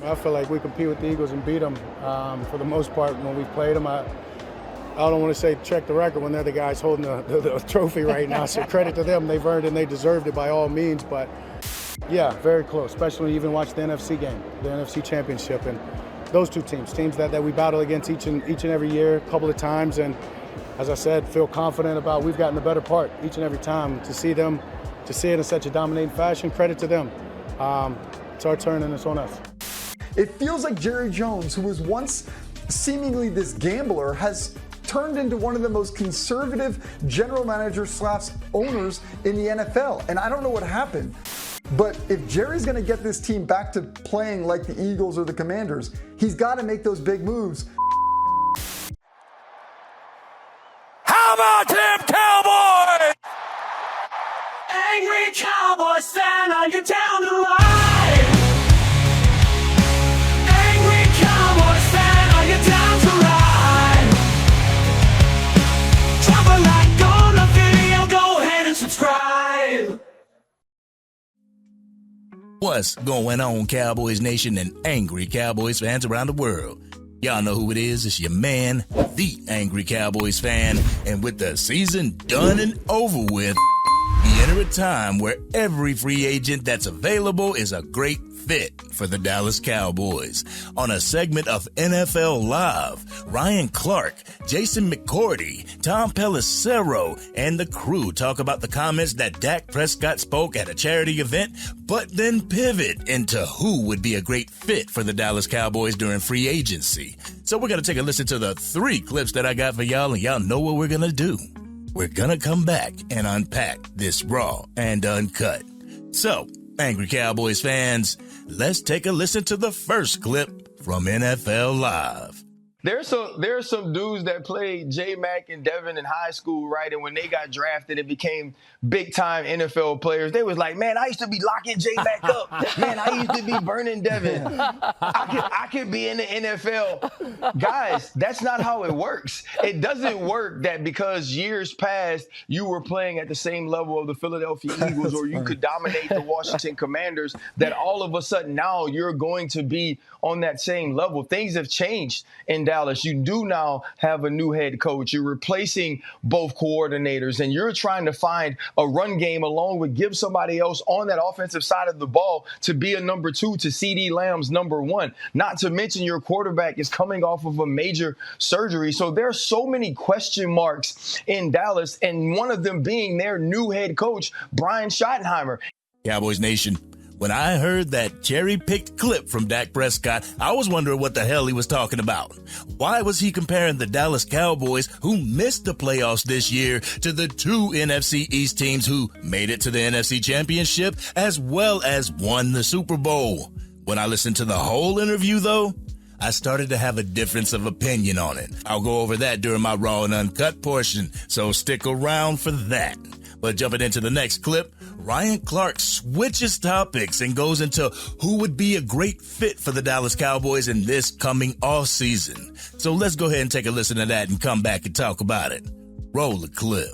I feel like we compete with the Eagles and beat them for the most part when we played them. I don't want to say check the record when they're the guys holding the trophy right now, so credit to them. They've earned it and they deserved it by all means, but yeah, very close, especially when you even watch the NFC game, the NFC Championship, and those two teams that we battle against each and every year a couple of times, and as I said, feel confident about we've gotten the better part each and every time. To see it in such a dominating fashion, credit to them. It's our turn and it's on us. It feels like Jerry Jones, who was once seemingly this gambler, has turned into one of the most conservative general managers / owners in the NFL. And I don't know what happened. But if Jerry's going to get this team back to playing like the Eagles or the Commanders, he's got to make those big moves. How about them Cowboys? Angry Cowboys fan, are you down to ride? Angry Cowboys fan, are you down to ride? Drop a like on the video, go ahead and subscribe. What's going on, Cowboys Nation and Angry Cowboys fans around the world? Y'all know who it is. It's your man, the Angry Cowboys fan. And with the season done and over with, we enter a time where every free agent that's available is a great fit for the Dallas Cowboys. On a segment of NFL Live, Ryan Clark, Jason McCourty, Tom Pelissero, and the crew talk about the comments that Dak Prescott spoke at a charity event, but then pivot into who would be a great fit for the Dallas Cowboys during free agency. So we're going to take a listen to the 3 clips that I got for y'all, and y'all know what we're going to do. We're going to come back and unpack this raw and uncut. So, Angry Cowboys fans, let's take a listen to the first clip from NFL Live. There's some dudes that played J-Mac and Devin in high school, right? And when they got drafted and became big-time NFL players, they was like, man, I used to be locking J-Mac up. Man, I used to be burning Devin. I could be in the NFL. Guys, that's not how it works. It doesn't work that because years past, you were playing at the same level of the Philadelphia Eagles or you could dominate the Washington Commanders, that all of a sudden now you're going to be on that same level. Things have changed in Dallas. You do now have a new head coach. You're replacing both coordinators, and you're trying to find a run game along with give somebody else on that offensive side of the ball to be a number 2 to CeeDee Lamb's number 1. Not to mention your quarterback is coming off of a major surgery. So there are so many question marks in Dallas, and one of them being their new head coach, Brian Schottenheimer. Cowboys Nation, when I heard that cherry-picked clip from Dak Prescott, I was wondering what the hell he was talking about. Why was he comparing the Dallas Cowboys, who missed the playoffs this year, to the 2 NFC East teams who made it to the NFC Championship, as well as won the Super Bowl? When I listened to the whole interview, though, I started to have a difference of opinion on it. I'll go over that during my raw and uncut portion, so stick around for that. But jumping into the next clip, Ryan Clark switches topics and goes into who would be a great fit for the Dallas Cowboys in this coming off season. So let's go ahead and take a listen to that and come back and talk about it. Roll the clip.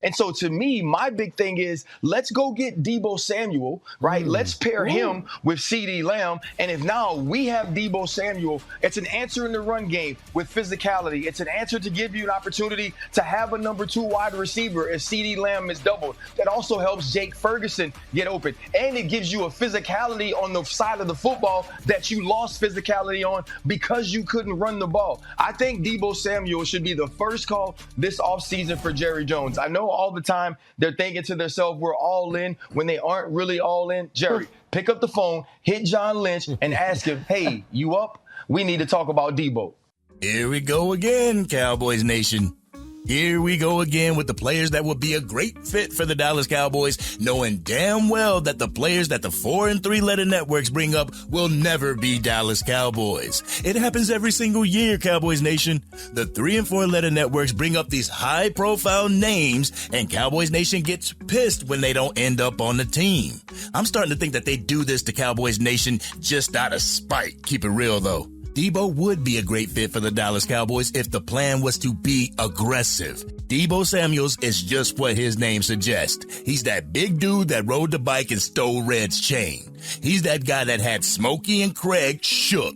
And so to me, my big thing is let's go get Deebo Samuel, right? Let's pair him with CeeDee Lamb. And if now we have Deebo Samuel, it's an answer in the run game with physicality. It's an answer to give you an opportunity to have a number 2 wide receiver if CeeDee Lamb is doubled. That also helps Jake Ferguson get open. And it gives you a physicality on the side of the football that you lost physicality on because you couldn't run the ball. I think Deebo Samuel should be the first call this offseason for Jerry Jones. I know all the time they're thinking to themselves, we're all in, when they aren't really all in. Jerry, pick up the phone, hit John Lynch, and ask him, hey, you up? We need to talk about Deebo. Here we go again, Cowboys Nation. Here we go again with the players that would be a great fit for the Dallas Cowboys, knowing damn well that the players that the 4 and 3 letter networks bring up will never be Dallas Cowboys. It happens every single year, Cowboys Nation. The 3 and 4 letter networks bring up these high profile names, and Cowboys Nation gets pissed when they don't end up on the team. I'm starting to think that they do this to Cowboys Nation just out of spite. Keep it real though. Debo would be a great fit for the Dallas Cowboys if the plan was to be aggressive. Debo Samuels is just what his name suggests. He's that big dude that rode the bike and stole Red's chain. He's that guy that had Smokey and Craig shook.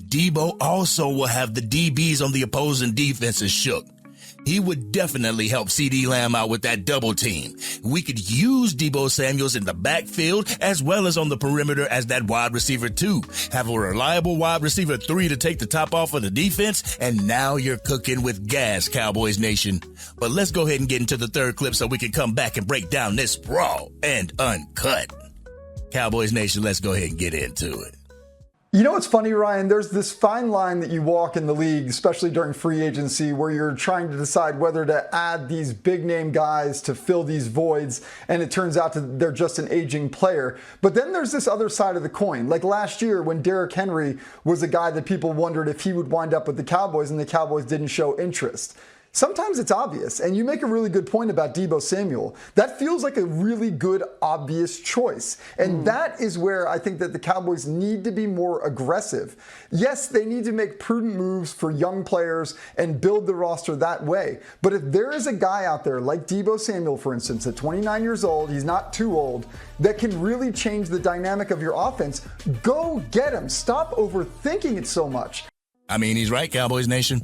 Debo also will have the DBs on the opposing defenses shook. He would definitely help CeeDee Lamb out with that double team. We could use Debo Samuels in the backfield as well as on the perimeter as that wide receiver 2. Have a reliable wide receiver 3 to take the top off of the defense, and now you're cooking with gas, Cowboys Nation. But let's go ahead and get into the third clip so we can come back and break down this raw and uncut. Cowboys Nation, let's go ahead and get into it. You know what's funny, Ryan? There's this fine line that you walk in the league, especially during free agency, where you're trying to decide whether to add these big name guys to fill these voids, and it turns out that they're just an aging player. But then there's this other side of the coin. Like last year when Derrick Henry was a guy that people wondered if he would wind up with the Cowboys, and the Cowboys didn't show interest. Sometimes it's obvious, and you make a really good point about Debo Samuel. That feels like a really good, obvious choice. And that is where I think that the Cowboys need to be more aggressive. Yes, they need to make prudent moves for young players and build the roster that way. But if there is a guy out there like Debo Samuel, for instance, at 29 years old, he's not too old, that can really change the dynamic of your offense, go get him. Stop overthinking it so much. I mean, he's right, Cowboys Nation.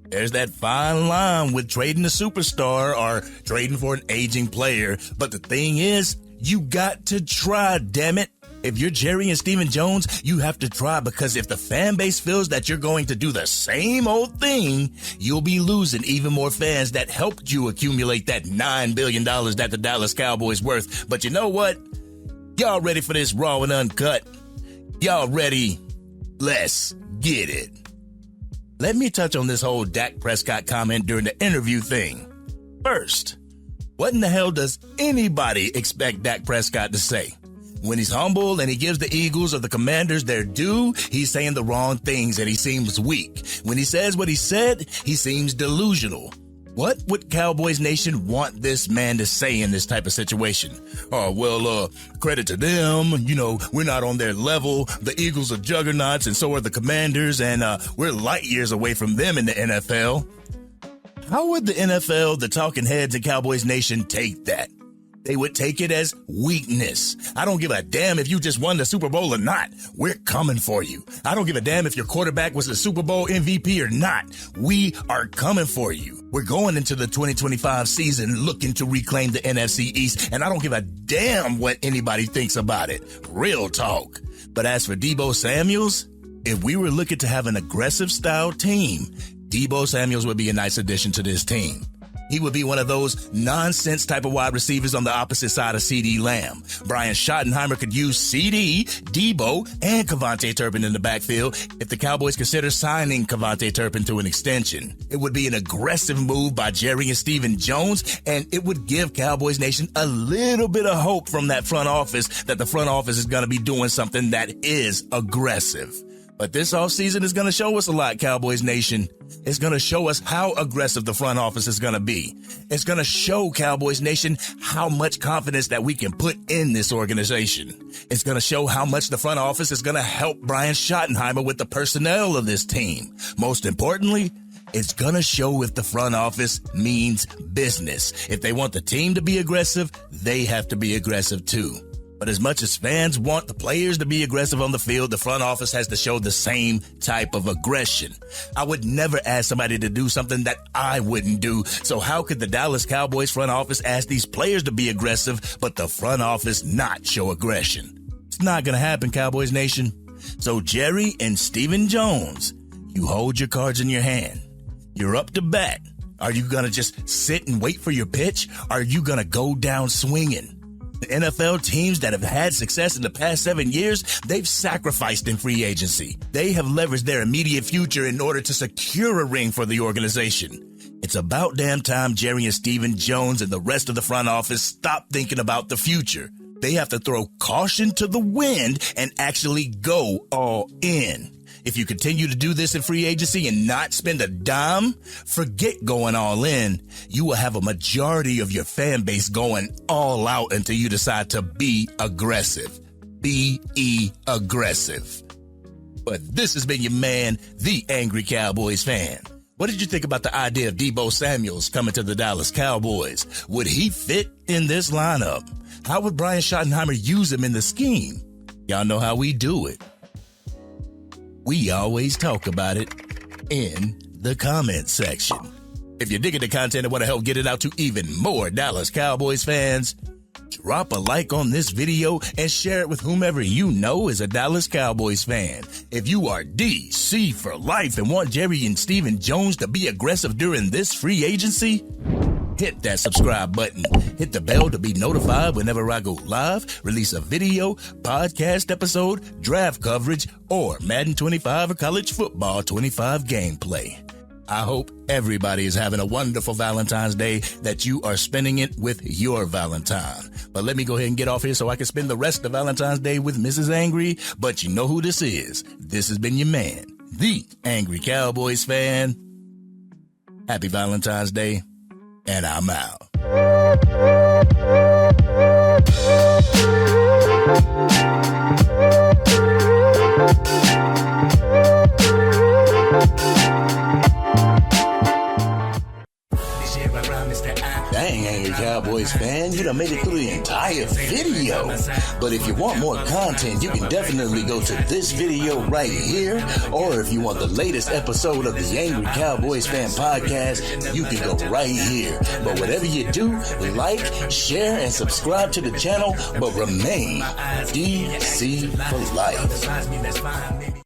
There's that fine line with trading a superstar or trading for an aging player. But the thing is, you got to try, damn it. If you're Jerry and Stephen Jones, you have to try, because if the fan base feels that you're going to do the same old thing, you'll be losing even more fans that helped you accumulate that $9 billion that the Dallas Cowboys worth. But you know what? Y'all ready for this raw and uncut? Y'all ready? Let's get it. Let me touch on this whole Dak Prescott comment during the interview thing. First, what in the hell does anybody expect Dak Prescott to say? When he's humble and he gives the Eagles or the Commanders their due, he's saying the wrong things and he seems weak. When he says what he said, he seems delusional. What would Cowboys Nation want this man to say in this type of situation? Oh, well, credit to them. You know, we're not on their level. The Eagles are juggernauts and so are the Commanders, and we're light years away from them in the NFL. How would the NFL, the talking heads, and Cowboys Nation take that? They would take it as weakness. I don't give a damn if you just won the Super Bowl or not. We're coming for you. I don't give a damn if your quarterback was the Super Bowl MVP or not. We are coming for you. We're going into the 2025 season looking to reclaim the NFC East, and I don't give a damn what anybody thinks about it. Real talk. But as for Debo Samuels, if we were looking to have an aggressive style team, Debo Samuels would be a nice addition to this team. He would be one of those nonsense type of wide receivers on the opposite side of CeeDee Lamb. Brian Schottenheimer could use CeeDee, Debo, and Kevontae Turpin in the backfield if the Cowboys consider signing Kevontae Turpin to an extension. It would be an aggressive move by Jerry and Stephen Jones, and it would give Cowboys Nation a little bit of hope from that front office that the front office is going to be doing something that is aggressive. But this offseason is going to show us a lot, Cowboys Nation. It's going to show us how aggressive the front office is going to be. It's going to show Cowboys Nation how much confidence that we can put in this organization. It's going to show how much the front office is going to help Brian Schottenheimer with the personnel of this team. Most importantly, it's going to show if the front office means business. If they want the team to be aggressive, they have to be aggressive too. But as much as fans want the players to be aggressive on the field, the front office has to show the same type of aggression. I would never ask somebody to do something that I wouldn't do. So how could the Dallas Cowboys front office ask these players to be aggressive, but the front office not show aggression? It's not going to happen, Cowboys Nation. So Jerry and Stephen Jones, you hold your cards in your hand. You're up to bat. Are you going to just sit and wait for your pitch? Are you going to go down swinging? The NFL teams that have had success in the past 7 years, they've sacrificed in free agency. They have leveraged their immediate future in order to secure a ring for the organization. It's about damn time Jerry and Stephen Jones and the rest of the front office stop thinking about the future. They have to throw caution to the wind and actually go all in. If you continue to do this in free agency and not spend a dime, forget going all in. You will have a majority of your fan base going all out until you decide to be aggressive. Be aggressive. But this has been your man, the Angry Cowboys Fan. What did you think about the idea of Deebo Samuels coming to the Dallas Cowboys? Would he fit in this lineup? How would Brian Schottenheimer use him in the scheme? Y'all know how we do it. We always talk about it in the comment section. If you're digging the content and want to help get it out to even more Dallas Cowboys fans, drop a like on this video and share it with whomever you know is a Dallas Cowboys fan. If you are DC for life and want Jerry and Stephen Jones to be aggressive during this free agency, hit that subscribe button. Hit the bell to be notified whenever I go live, release a video, podcast episode, draft coverage, or Madden 25 or College Football 25 gameplay. I hope everybody is having a wonderful Valentine's Day, that you are spending it with your Valentine. But let me go ahead and get off here so I can spend the rest of Valentine's Day with Mrs. Angry. But you know who this is. This has been your man, the Angry Cowboys Fan. Happy Valentine's Day, and I'm out. Dang, Angry Cowboys fan, you done made it through the entire video. But if you want more content, you can definitely go to this video right here. Or if you want the latest episode of the Angry Cowboys Fan podcast, you can go right here. But whatever you do, like, share, and subscribe to the channel, but remain DC for life.